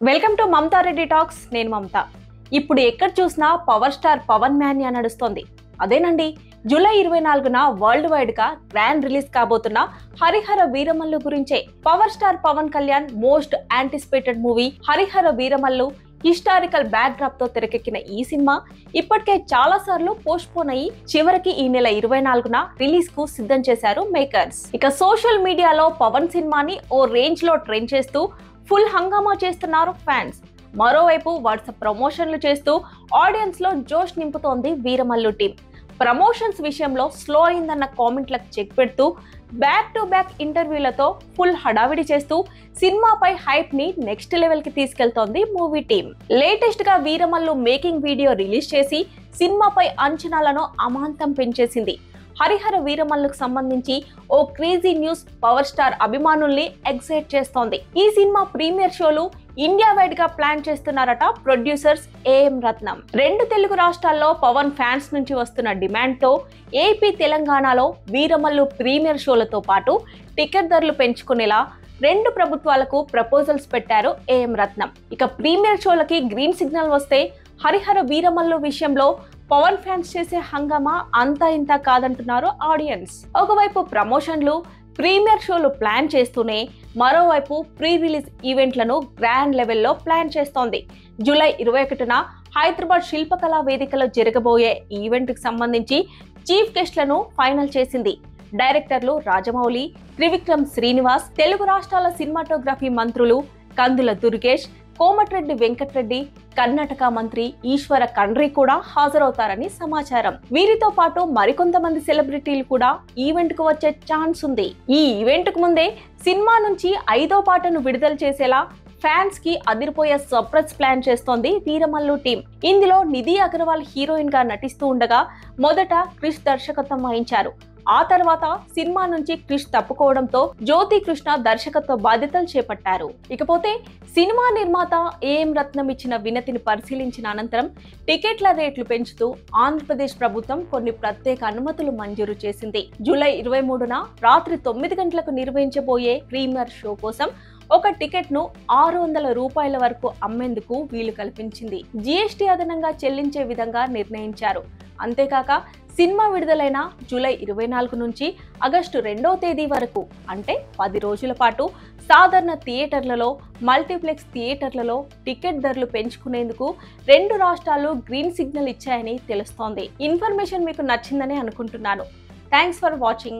Welcome to Mamata Reddy talks. నేను మమత. ఇప్పుడు ఎక్కడ చూసినా పవర్ స్టార్ పవన్ మ్యాన్యా నడుస్తోంది. అదేనండి, జూలై 24న వరల్డ్ వైడ్ గా గ్రాండ్ రిలీజ్ కాబోతున్న హరిహర వీరమల్లు గురించే. Power star Pawan Kalyan most anticipated movie Harihara Veeramallu historical backdrop తో తెరకెక్కిన ఈ సినిమా ఇప్పటికే చాలా సార్లు పోస్ట్ పోన్ అయ్యి చివరికి ఈ నెల 24న రిలీజ్ కు సిద్ధం చేశారు మేకర్స్. ఇక సోషల్ మీడియాలో పవన్ సినిమాని ఓ రేంజ్ లో ట్రెండ్ చేస్తూ ఫుల్ హంగామా చేస్తున్నారు ఫ్యాన్స్. మరోవైపు వాట్సాప్ ప్రమోషన్లు చేస్తూ ఆడియన్స్ లో జోష్ నింపుతోంది వీరమల్లు టీం. ప్రమోషన్స్ విషయంలో స్లో అయిందన్న కామెంట్లకు చెక్ పెడుతూ బ్యాక్ టు బ్యాక్ ఇంటర్వ్యూలతో ఫుల్ హడావిడి చేస్తూ సినిమాపై హైప్ ని నెక్స్ట్ లెవెల్ కి తీసుకెళ్తోంది మూవీ టీం. లేటెస్ట్ గా వీరమల్లు మేకింగ్ వీడియో రిలీజ్ చేసి సినిమాపై అంచనాలను అమాంతం పెంచేసింది. హరిహర వీరమల్లుకు సంబంధించి ఓ క్రేజీ న్యూస్ పవర్ స్టార్ అభిమానుల్ని ఎక్సైట్ చేస్తోంది. ఈ సినిమా ప్రీమియర్ షోలు ఇండియా వైడ్ గా ప్లాన్ చేస్తున్నారట ప్రొడ్యూసర్స్ ఏఎం రత్నం. 2 తెలుగు రాష్ట్రాల్లో పవన్ ఫ్యాన్స్ నుంచి వస్తున్న డిమాండ్ తో ఏపీ తెలంగాణలో వీరమల్లు ప్రీమియర్ షోలతో పాటు టికెట్ ధరలు పెంచుకునేలా 2 ప్రభుత్వాలకు ప్రపోజల్స్ పెట్టారు ఏఎం రత్నం. ఇక ప్రీమియర్ షోలకి గ్రీన్ సిగ్నల్ వస్తే హరిహర వీరమల్లు విషయంలో పవన్ ఫ్యాన్స్ చేసే హంగామా అంతా ఇంత కాదంటున్నారు ఆడియన్స్. ఒకవైపు ప్రమోషన్లు ప్రీమియర్ షోలు ప్లాన్ చేస్తూనే మరోవైపు ప్రీ రిలీజ్ ఈవెంట్లను గ్రాండ్ లెవెల్లో ప్లాన్ చేస్తోంది. జూలై 21న హైదరాబాద్ శిల్పకళా వేదికలో జరగబోయే ఈవెంట్ కి సంబంధించి చీఫ్ గెస్ట్లను ఫైనల్ చేసింది. డైరెక్టర్లు రాజమౌళి, త్రివిక్రమ్ శ్రీనివాస్, తెలుగు రాష్ట్రాల సినిమాటోగ్రఫీ మంత్రులు కందుల దుర్గేష్, కోమటిరెడ్డి వెంకటరెడ్డి, కర్ణాటక మంత్రి ఈశ్వర ఖండ్రే కూడా హాజరవుతారని సమాచారం. వీరితో పాటు మరికొంతమంది సెలబ్రిటీలు కూడా ఈవెంట్ కు వచ్చే ఛాన్స్ ఉంది. ఈ ఈవెంట్ కు ముందే సినిమా నుంచి 5వ పాటను విడుదల చేసేలా ఫ్యాన్స్ కి అదిరిపోయే సర్ప్రైజ్ ప్లాన్ చేస్తోంది వీరమల్లు టీం. ఇందులో నిధి అగర్వాల్ హీరోయిన్ గా నటిస్తూ ఉండగా మొదట క్రిష్ దర్శకత్వం వహించారు. ఆ తర్వాత సినిమా నుంచి క్రిష్ తప్పుకోవడంతో జ్యోతి కృష్ణ దర్శకత్వ బాధ్యతలు చేపట్టారు. ఇకపోతే సినిమా నిర్మాత ఏఎం రత్నం ఇచ్చిన వినతిని పరిశీలించిన అనంతరం టికెట్ల రేట్లు పెంచుతూ ఆంధ్రప్రదేశ్ ప్రభుత్వం కొన్ని ప్రత్యేక అనుమతులు మంజూరు చేసింది. జూలై 23న రాత్రి 9 గంటలకు నిర్వహించబోయే ప్రీమియర్ షో కోసం ఒక టికెట్ ను 600 రూపాయల వరకు అమ్మేందుకు వీలు కల్పించింది. జీఎస్టీ అదనంగా చెల్లించే విధంగా నిర్ణయించారు. అంతేకాక సినిమా విడుదలైన జూలై 24 నుంచి ఆగస్టు 2వ తేదీ వరకు అంటే 10 రోజుల పాటు సాధారణ థియేటర్లలో, మల్టీప్లెక్స్ థియేటర్లలో టికెట్ ధరలు పెంచుకునేందుకు 2 రాష్ట్రాలు గ్రీన్ సిగ్నల్ ఇచ్చాయని తెలుస్తోంది. ఇన్ఫర్మేషన్ మీకు నచ్చిందని అనుకుంటున్నాను. Thanks for watching.